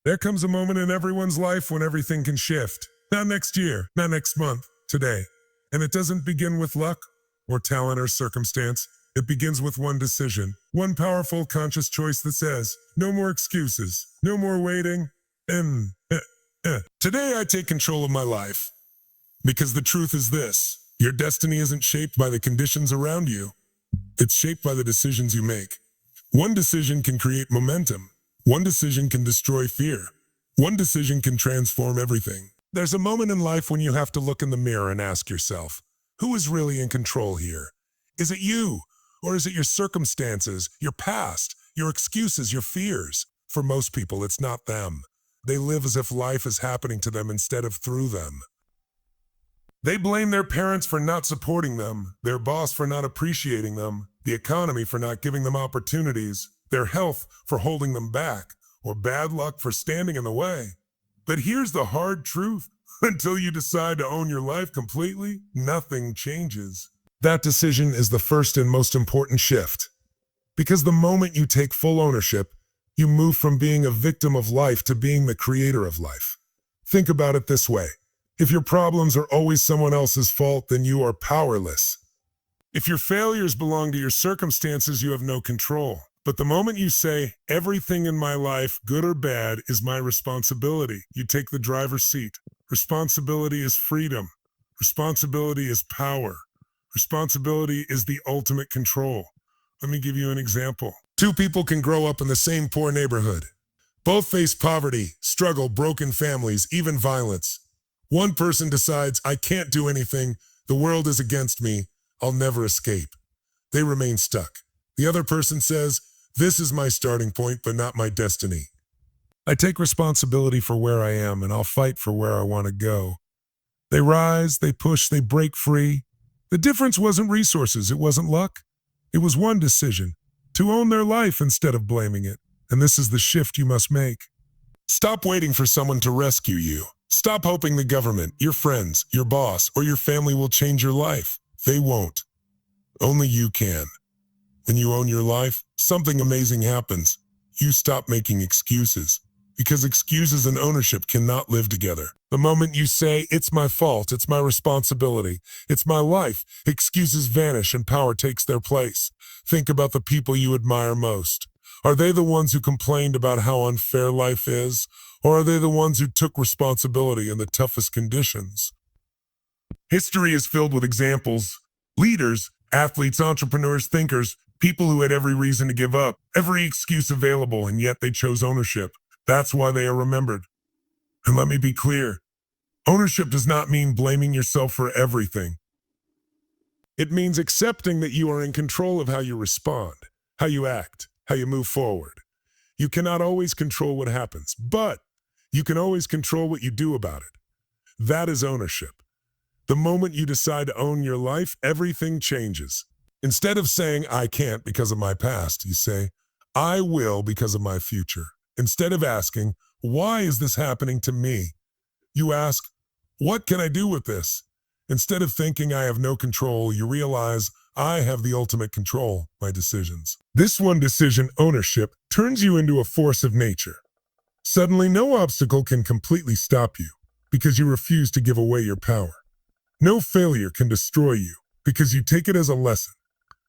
There comes a moment in everyone's life when everything can shift. Not next year, not next month, today. And it doesn't begin with luck or talent or circumstance. It begins with one decision, one powerful conscious choice that says, no more excuses, no more waiting, and Today I take control of my life. Because the truth is this, your destiny isn't shaped by the conditions around you. It's shaped by the decisions you make. One decision can create momentum. One decision can destroy fear. One decision can transform everything. There's a moment in life when you have to look in the mirror and ask yourself, who is really in control here? Is it you? Or is it your circumstances, your past, your excuses, your fears? For most people, it's not them. They live as if life is happening to them instead of through them. They blame their parents for not supporting them, their boss for not appreciating them, the economy for not giving them opportunities, their health for holding them back, or bad luck for standing in the way. But here's the hard truth. Until you decide to own your life completely, nothing changes. That decision is the first and most important shift. Because the moment you take full ownership, you move from being a victim of life to being the creator of life. Think about it this way. If your problems are always someone else's fault, then you are powerless. If your failures belong to your circumstances, you have no control. But the moment you say, everything in my life, good or bad, is my responsibility, you take the driver's seat. Responsibility is freedom. Responsibility is power. Responsibility is the ultimate control. Let me give you an example. Two people can grow up in the same poor neighborhood. Both face poverty, struggle, broken families, even violence. One person decides, I can't do anything, the world is against me, I'll never escape. They remain stuck. The other person says, this is my starting point, but not my destiny. I take responsibility for where I am, and I'll fight for where I want to go. They rise, they push, they break free. The difference wasn't resources, it wasn't luck. It was one decision, to own their life instead of blaming it. And this is the shift you must make. Stop waiting for someone to rescue you. Stop hoping the government, your friends, your boss, or your family will change your life. They won't. Only you can. When you own your life, something amazing happens. You stop making excuses. Because excuses and ownership cannot live together. The moment you say, it's my fault, it's my responsibility, it's my life, excuses vanish and power takes their place. Think about the people you admire most. Are they the ones who complained about how unfair life is? Or are they the ones who took responsibility in the toughest conditions? History is filled with examples. Leaders, athletes, entrepreneurs, thinkers, people who had every reason to give up, every excuse available, and yet they chose ownership. That's why they are remembered. And let me be clear, ownership does not mean blaming yourself for everything. It means accepting that you are in control of how you respond, how you act, how you move forward. You cannot always control what happens, but you can always control what you do about it. That is ownership. The moment you decide to own your life, everything changes. Instead of saying, I can't because of my past, you say, I will because of my future. Instead of asking, why is this happening to me? You ask, what can I do with this? Instead of thinking I have no control, you realize I have the ultimate control, my decisions. This one decision, ownership, turns you into a force of nature. Suddenly, no obstacle can completely stop you because you refuse to give away your power. No failure can destroy you because you take it as a lesson.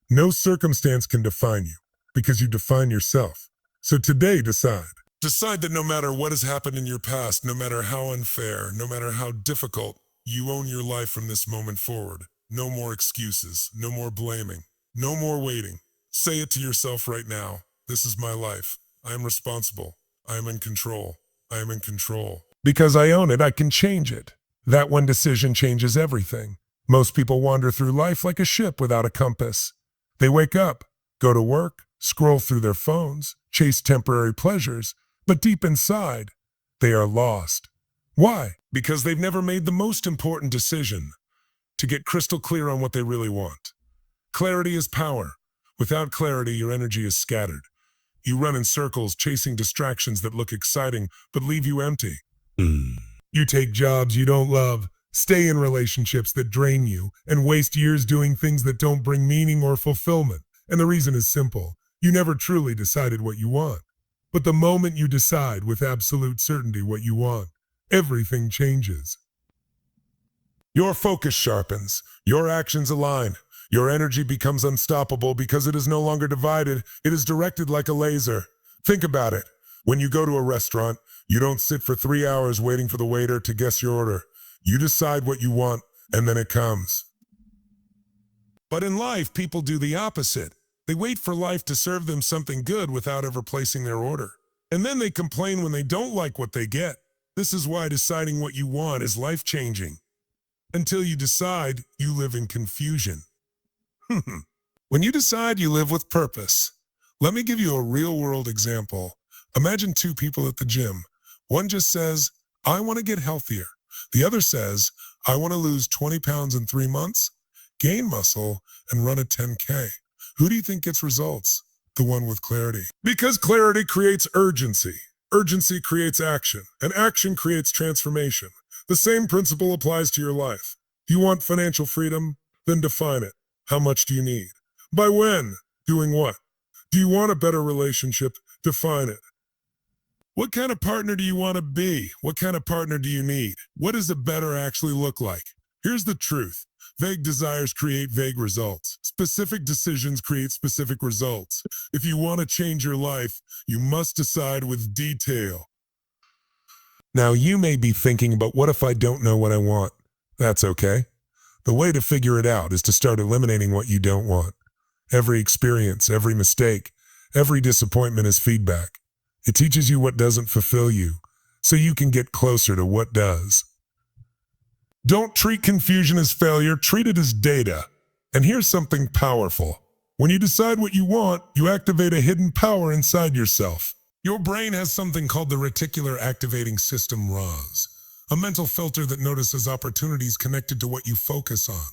No circumstance can define you because you define yourself. So today, decide. Decide that no matter what has happened in your past, no matter how unfair, no matter how difficult, you own your life from this moment forward. No more excuses, no more blaming, no more waiting. Say it to yourself right now. This is my life. I am responsible. I am in control. I am in control. Because I own it, I can change it. That one decision changes everything. Most people wander through life like a ship without a compass. They wake up, go to work, scroll through their phones, chase temporary pleasures, but deep inside, they are lost. Why? Because they've never made the most important decision, to get crystal clear on what they really want. Clarity is power. Without clarity, your energy is scattered. You run in circles, chasing distractions that look exciting, but leave you empty. You take jobs you don't love, stay in relationships that drain you, and waste years doing things that don't bring meaning or fulfillment. And the reason is simple. You never truly decided what you want. But the moment you decide with absolute certainty what you want, everything changes. Your focus sharpens, your actions align, your energy becomes unstoppable because it is no longer divided, it is directed like a laser. Think about it. When you go to a restaurant, you don't sit for 3 hours waiting for the waiter to guess your order. You decide what you want, and then it comes. But in life, people do the opposite. They wait for life to serve them something good without ever placing their order. And then they complain when they don't like what they get. This is why deciding what you want is life-changing. Until you decide, you live in confusion. When you decide, you live with purpose. Let me give you a real-world example. Imagine two people at the gym. One just says, I want to get healthier. The other says, I want to lose 20 pounds in 3 months, gain muscle, and run a 10K. Who do you think gets results? The one with clarity. Because clarity creates urgency. Urgency creates action, and action creates transformation. The same principle applies to your life. You want financial freedom? Then define it. How much do you need? By when? Doing what? Do you want a better relationship? Define it. What kind of partner do you want to be? What kind of partner do you need? What does a better actually look like? Here's the truth. Vague desires create vague results. Specific decisions create specific results. If you want to change your life, you must decide with detail. Now, you may be thinking, but what if I don't know what I want? That's okay. The way to figure it out is to start eliminating what you don't want. Every experience, every mistake, every disappointment is feedback. It teaches you what doesn't fulfill you, so you can get closer to what does. Don't treat confusion as failure, treat it as data. And here's something powerful. When you decide what you want, you activate a hidden power inside yourself. Your brain has something called the reticular activating system, RAS, a mental filter that notices opportunities connected to what you focus on.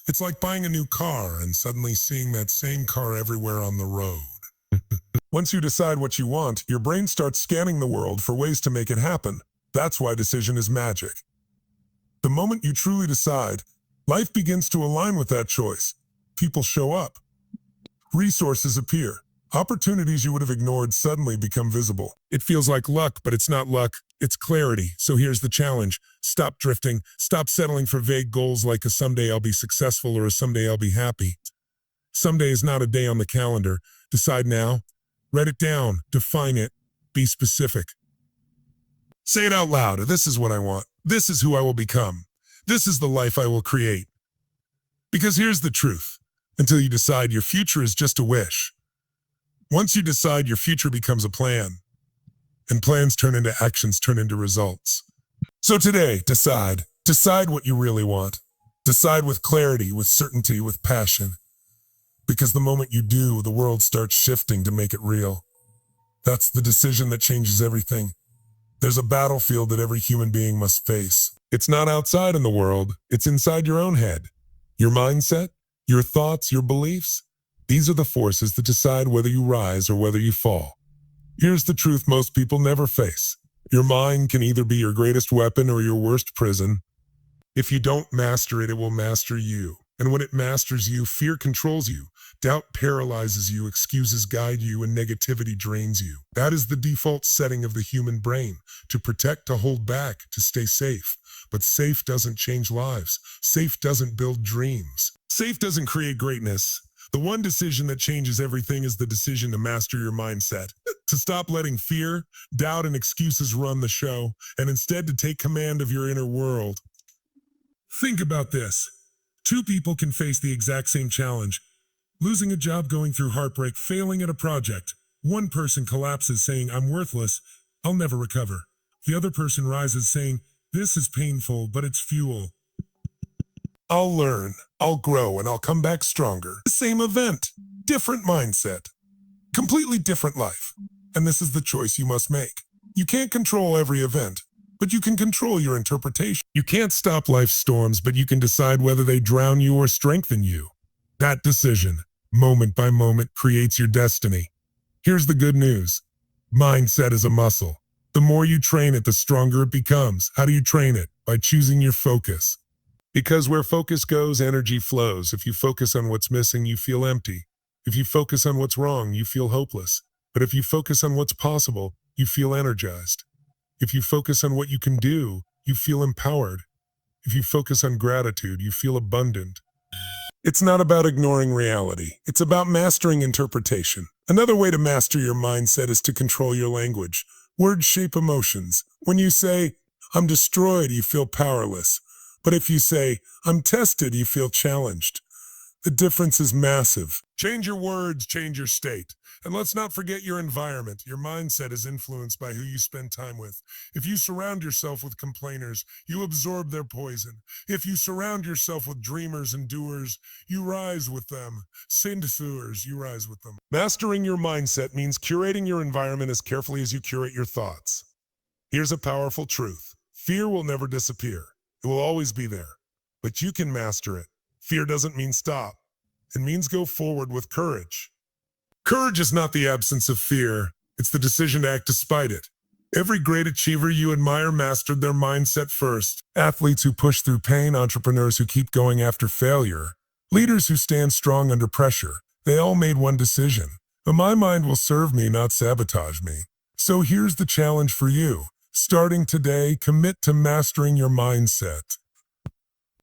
It's like buying a new car and suddenly seeing that same car everywhere on the road. Once you decide what you want, your brain starts scanning the world for ways to make it happen. That's why decision is magic. The moment you truly decide, life begins to align with that choice. People show up. Resources appear. Opportunities you would have ignored suddenly become visible. It feels like luck, but it's not luck. It's clarity. So here's the challenge. Stop drifting. Stop settling for vague goals like a someday I'll be successful or a someday I'll be happy. Someday is not a day on the calendar. Decide now. Write it down. Define it. Be specific. Say it out loud. This is what I want. This is who I will become. This is the life I will create. Because here's the truth. Until you decide, your future is just a wish. Once you decide, your future becomes a plan. And plans turn into actions, turn into results. So today, decide. Decide what you really want. Decide with clarity, with certainty, with passion. Because the moment you do, the world starts shifting to make it real. That's the decision that changes everything. There's a battlefield that every human being must face. It's not outside in the world, it's inside your own head. Your mindset, your thoughts, your beliefs. These are the forces that decide whether you rise or whether you fall. Here's the truth most people never face. Your mind can either be your greatest weapon or your worst prison. If you don't master it, it will master you. And when it masters you, fear controls you. Doubt paralyzes you, excuses guide you, and negativity drains you. That is the default setting of the human brain, to protect, to hold back, to stay safe. But safe doesn't change lives. Safe doesn't build dreams. Safe doesn't create greatness. The one decision that changes everything is the decision to master your mindset, to stop letting fear, doubt, and excuses run the show, and instead to take command of your inner world. Think about this. Two people can face the exact same challenge. Losing a job, going through heartbreak, failing at a project. One person collapses saying, I'm worthless, I'll never recover. The other person rises saying, this is painful, but it's fuel. I'll learn, I'll grow, and I'll come back stronger. Same event, different mindset, completely different life. And this is the choice you must make. You can't control every event, but you can control your interpretation. You can't stop life's storms, but you can decide whether they drown you or strengthen you. That decision, moment by moment, creates your destiny. Here's the good news. Mindset is a muscle. The more you train it, the stronger it becomes. How do you train it? By choosing your focus. Because where focus goes, energy flows. If you focus on what's missing, you feel empty. If you focus on what's wrong, you feel hopeless. But if you focus on what's possible, you feel energized. If you focus on what you can do, you feel empowered. If you focus on gratitude, you feel abundant. It's not about ignoring reality. It's about mastering interpretation. Another way to master your mindset is to control your language. Words shape emotions. When you say, "I'm destroyed," you feel powerless. But if you say, "I'm tested," you feel challenged. The difference is massive. Change your words, change your state. And let's not forget your environment. Your mindset is influenced by who you spend time with. If you surround yourself with complainers, you absorb their poison. If you surround yourself with dreamers and doers, you rise with them. Sindhuers, you rise with them. Mastering your mindset means curating your environment as carefully as you curate your thoughts. Here's a powerful truth. Fear will never disappear. It will always be there. But you can master it. Fear doesn't mean stop. It means go forward with courage. Courage is not the absence of fear. It's the decision to act despite it. Every great achiever you admire mastered their mindset first. Athletes who push through pain, entrepreneurs who keep going after failure, leaders who stand strong under pressure. They all made one decision. My mind will serve me, not sabotage me. So here's the challenge for you. Starting today, commit to mastering your mindset.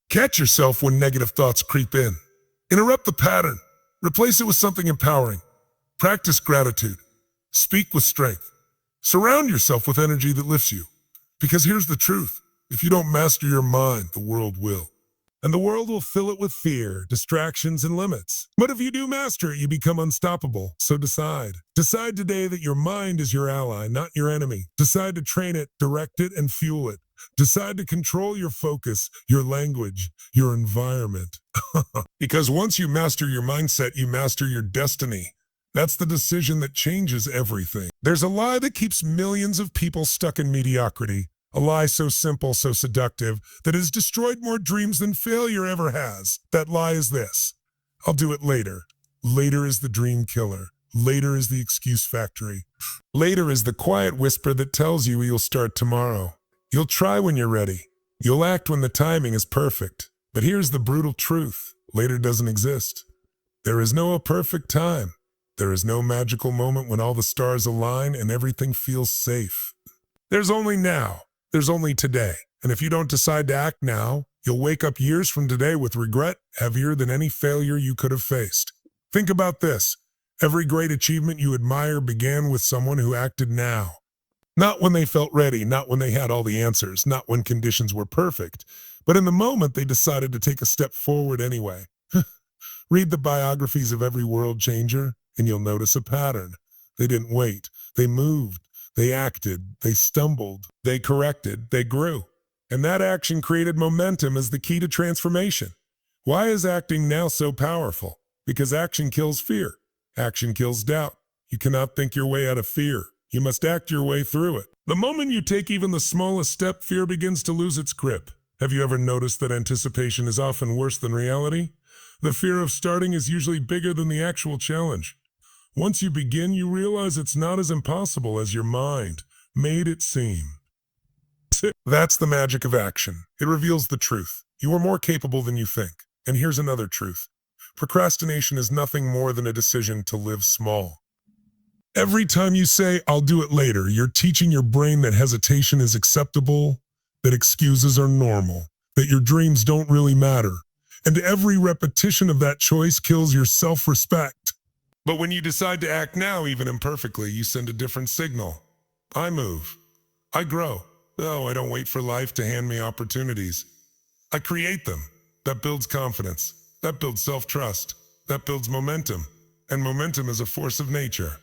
Catch yourself when negative thoughts creep in. Interrupt the pattern. Replace it with something empowering. Practice gratitude. Speak with strength. Surround yourself with energy that lifts you. Because here's the truth. If you don't master your mind, the world will. And the world will fill it with fear, distractions, and limits. But if you do master it, you become unstoppable. So decide. Decide today that your mind is your ally, not your enemy. Decide to train it, direct it, and fuel it. Decide to control your focus, your language, your environment. Because once you master your mindset, you master your destiny. That's the decision that changes everything. There's a lie that keeps millions of people stuck in mediocrity. A lie so simple, so seductive, that has destroyed more dreams than failure ever has. That lie is this: I'll do it later. Later is the dream killer. Later is the excuse factory. Later is the quiet whisper that tells you you'll start tomorrow. You'll try when you're ready. You'll act when the timing is perfect. But here's the brutal truth. Later doesn't exist. There is no perfect time. There is no magical moment when all the stars align and everything feels safe. There's only now. There's only today. And if you don't decide to act now, you'll wake up years from today with regret heavier than any failure you could have faced. Think about this. Every great achievement you admire began with someone who acted now. Not when they felt ready, not when they had all the answers, not when conditions were perfect, but in the moment they decided to take a step forward anyway. Read the biographies of every world changer, and you'll notice a pattern. They didn't wait. They moved. They acted. They stumbled. They corrected. They grew. And that action created momentum as the key to transformation. Why is acting now so powerful? Because action kills fear. Action kills doubt. You cannot think your way out of fear. You must act your way through it. The moment you take even the smallest step, fear begins to lose its grip. Have you ever noticed that anticipation is often worse than reality? The fear of starting is usually bigger than the actual challenge. Once you begin, you realize it's not as impossible as your mind made it seem. That's the magic of action. It reveals the truth. You are more capable than you think. And here's another truth. Procrastination is nothing more than a decision to live small. Every time you say, "I'll do it later," you're teaching your brain that hesitation is acceptable, that excuses are normal, that your dreams don't really matter. And every repetition of that choice kills your self-respect. But when you decide to act now, even imperfectly, you send a different signal. I move. I grow. Oh, I don't wait for life to hand me opportunities. I create them. That builds confidence. That builds self-trust. That builds momentum. And momentum is a force of nature.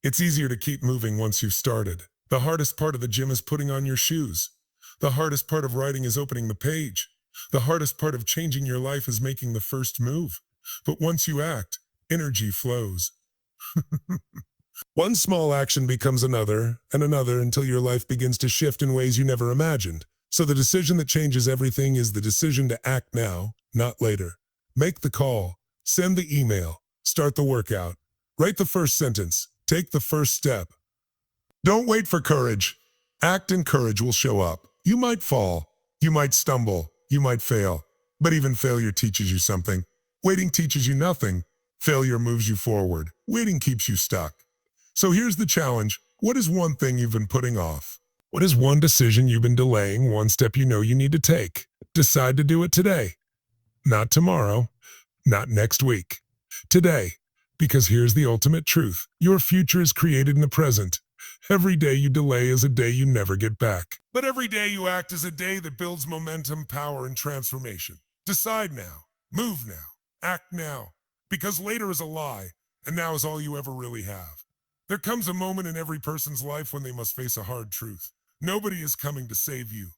It's easier to keep moving once you've started. The hardest part of the gym is putting on your shoes. The hardest part of writing is opening the page. The hardest part of changing your life is making the first move. But once you act, energy flows. One small action becomes another and another until your life begins to shift in ways you never imagined. So the decision that changes everything is the decision to act now, not later. Make the call, send the email, start the workout, write the first sentence, take the first step. Don't wait for courage. Act and courage will show up. You might fall, you might stumble, you might fail, but even failure teaches you something. Waiting teaches you nothing. Failure moves you forward. Waiting keeps you stuck. So here's the challenge. What is one thing you've been putting off? What is one decision you've been delaying, one step you know you need to take? Decide to do it today. Not tomorrow, not next week. Today. Because here's the ultimate truth. Your future is created in the present. Every day you delay is a day you never get back. But every day you act is a day that builds momentum, power, and transformation. Decide now. Move now. Act now. Because later is a lie, and now is all you ever really have. There comes a moment in every person's life when they must face a hard truth. Nobody is coming to save you.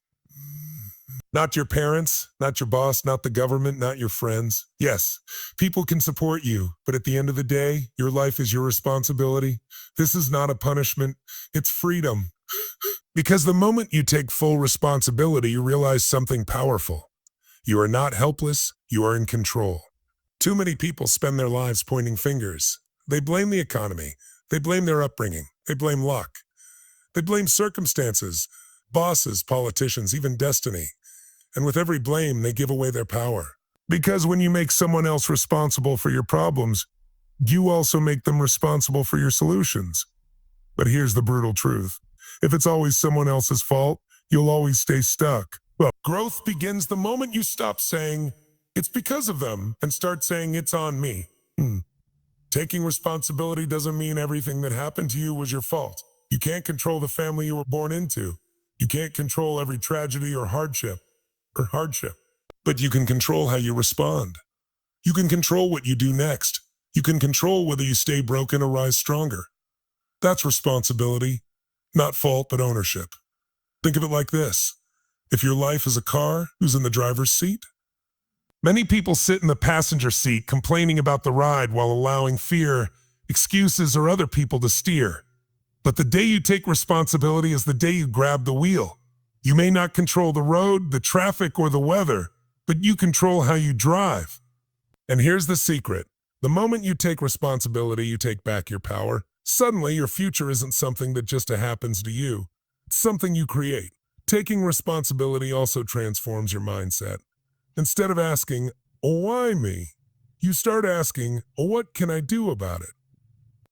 Not your parents, not your boss, not the government, not your friends. Yes, people can support you, but at the end of the day, your life is your responsibility. This is not a punishment, it's freedom. Because the moment you take full responsibility, you realize something powerful. You are not helpless, you are in control. Too many people spend their lives pointing fingers. They blame the economy, they blame their upbringing, they blame luck. They blame circumstances, bosses, politicians, even destiny. And with every blame, they give away their power. Because when you make someone else responsible for your problems, you also make them responsible for your solutions. But here's the brutal truth. If it's always someone else's fault, you'll always stay stuck. Well, growth begins the moment you stop saying, it's because of them, and start saying, it's on me. Taking responsibility doesn't mean everything that happened to you was your fault. You can't control the family you were born into. You can't control every tragedy or hardship. But you can control how you respond. You can control what you do next. You can control whether you stay broken or rise stronger. That's responsibility, not fault, but ownership. Think of it like this. If your life is a car, who's in the driver's seat? Many people sit in the passenger seat complaining about the ride while allowing fear, excuses, or other people to steer. But the day you take responsibility is the day you grab the wheel. You may not control the road, the traffic, or the weather, but you control how you drive. And here's the secret. The moment you take responsibility, you take back your power. Suddenly, your future isn't something that just happens to you. It's something you create. Taking responsibility also transforms your mindset. Instead of asking, oh, why me? You start asking, oh, what can I do about it?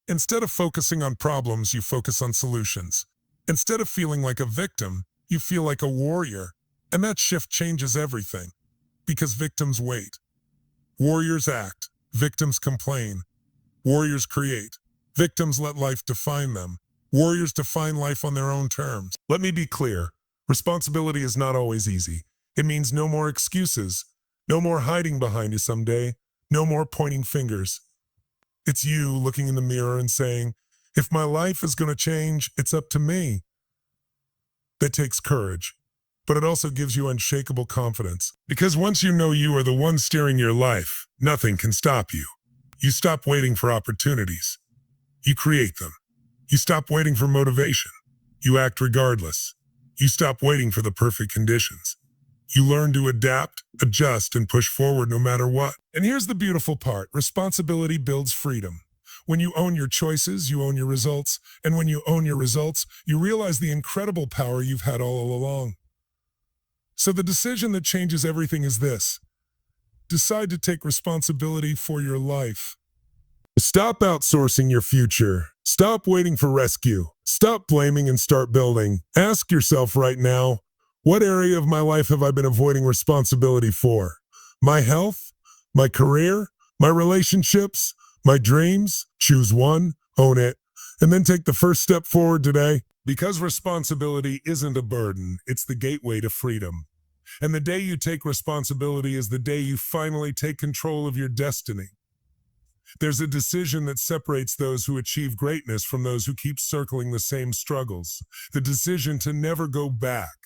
Instead of focusing on problems, you focus on solutions. Instead of feeling like a victim, you feel like a warrior. And that shift changes everything. Because victims wait. Warriors act. Victims complain. Warriors create. Victims let life define them. Warriors define life on their own terms. Let me be clear. Responsibility is not always easy. It means no more excuses. No more hiding behind you someday. No more pointing fingers. It's you looking in the mirror and saying, if my life is going to change, it's up to me. That takes courage, but it also gives you unshakable confidence. Because once you know you are the one steering your life, nothing can stop you. You stop waiting for opportunities. You create them. You stop waiting for motivation. You act regardless. You stop waiting for the perfect conditions. You learn to adapt, adjust, and push forward no matter what. And here's the beautiful part. Responsibility builds freedom. When you own your choices, you own your results. And when you own your results, you realize the incredible power you've had all along. So the decision that changes everything is this. Decide to take responsibility for your life. Stop outsourcing your future. Stop waiting for rescue. Stop blaming and start building. Ask yourself right now, what area of my life have I been avoiding responsibility for? My health? My career? My relationships? My dreams? Choose one, own it, and then take the first step forward today. Because responsibility isn't a burden, it's the gateway to freedom. And the day you take responsibility is the day you finally take control of your destiny. There's a decision that separates those who achieve greatness from those who keep circling the same struggles. The decision to never go back.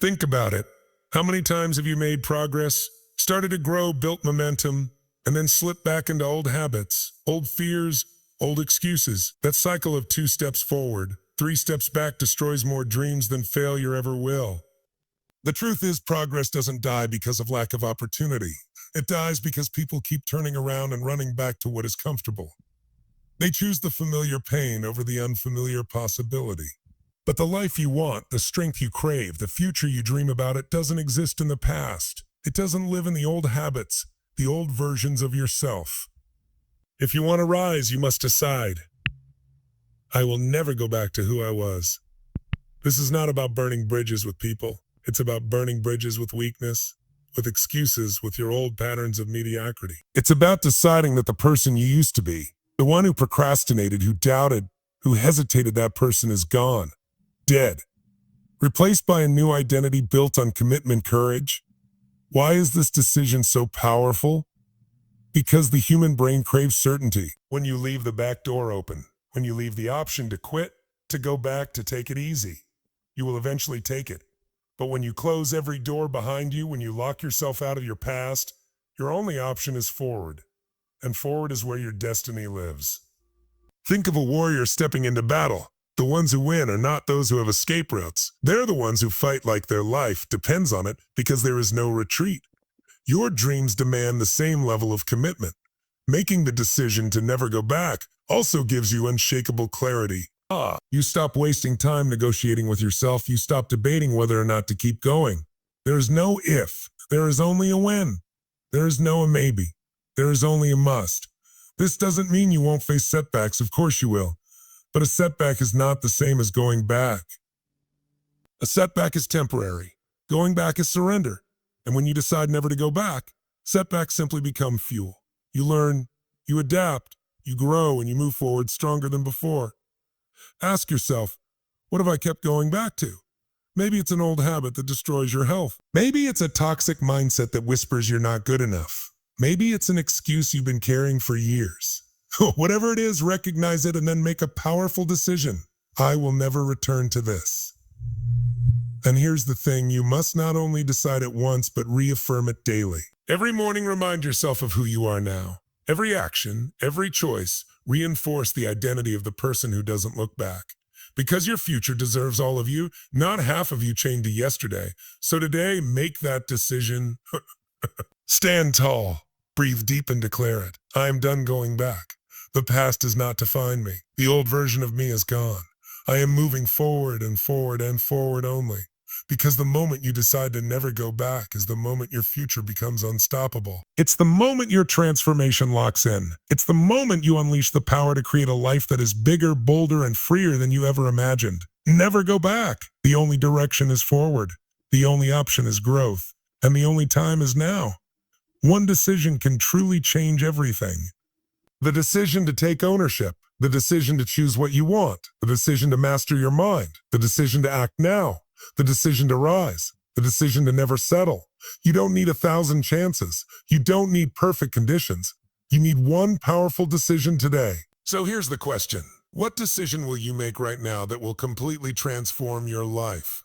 Think about it. How many times have you made progress, started to grow, built momentum, and then slipped back into old habits, old fears, old excuses? That cycle of 2 steps forward, 3 steps back destroys more dreams than failure ever will. The truth is, progress doesn't die because of lack of opportunity. It dies because people keep turning around and running back to what is comfortable. They choose the familiar pain over the unfamiliar possibility. But the life you want, the strength you crave, the future you dream about, it doesn't exist in the past. It doesn't live in the old habits, the old versions of yourself. If you want to rise, you must decide. I will never go back to who I was. This is not about burning bridges with people. It's about burning bridges with weakness, with excuses, with your old patterns of mediocrity. It's about deciding that the person you used to be, the one who procrastinated, who doubted, who hesitated, that person is gone, dead, replaced by a new identity built on commitment, courage. Why is this decision so powerful? Because the human brain craves certainty. When you leave the back door open, when you leave the option to quit, to go back, to take it easy, you will eventually take it. But when you close every door behind you, when you lock yourself out of your past, your only option is forward. And forward is where your destiny lives. Think of a warrior stepping into battle. The ones who win are not those who have escape routes. They're the ones who fight like their life depends on it, because there is no retreat. Your dreams demand the same level of commitment. Making the decision to never go back also gives you unshakable clarity. You stop wasting time negotiating with yourself. You stop debating whether or not to keep going. There is no if. There is only a when. There is no a maybe. There is only a must. This doesn't mean you won't face setbacks. Of course you will. But a setback is not the same as going back. A setback is temporary. Going back is surrender. And when you decide never to go back, setbacks simply become fuel. You learn, you adapt, you grow, and you move forward stronger than before. Ask yourself, what have I kept going back to? Maybe it's an old habit that destroys your health. Maybe it's a toxic mindset that whispers you're not good enough. Maybe it's an excuse you've been carrying for years. Whatever it is, recognize it and then make a powerful decision. I will never return to this. And here's the thing, you must not only decide it once, but reaffirm it daily. Every morning, remind yourself of who you are now. Every action, every choice, reinforce the identity of the person who doesn't look back. Because your future deserves all of you, not half of you chained to yesterday. So today, make that decision. Stand tall, breathe deep and declare it. I am done going back. The past does not define me. The old version of me is gone. I am moving forward and forward and forward only. Because the moment you decide to never go back is the moment your future becomes unstoppable. It's the moment your transformation locks in. It's the moment you unleash the power to create a life that is bigger, bolder, and freer than you ever imagined. Never go back. The only direction is forward. The only option is growth. And the only time is now. One decision can truly change everything. The decision to take ownership. The decision to choose what you want. The decision to master your mind. The decision to act now. The decision to rise, the decision to never settle. You don't need 1,000 chances. You don't need perfect conditions. You need one powerful decision today. So here's the question. What decision will you make right now that will completely transform your life?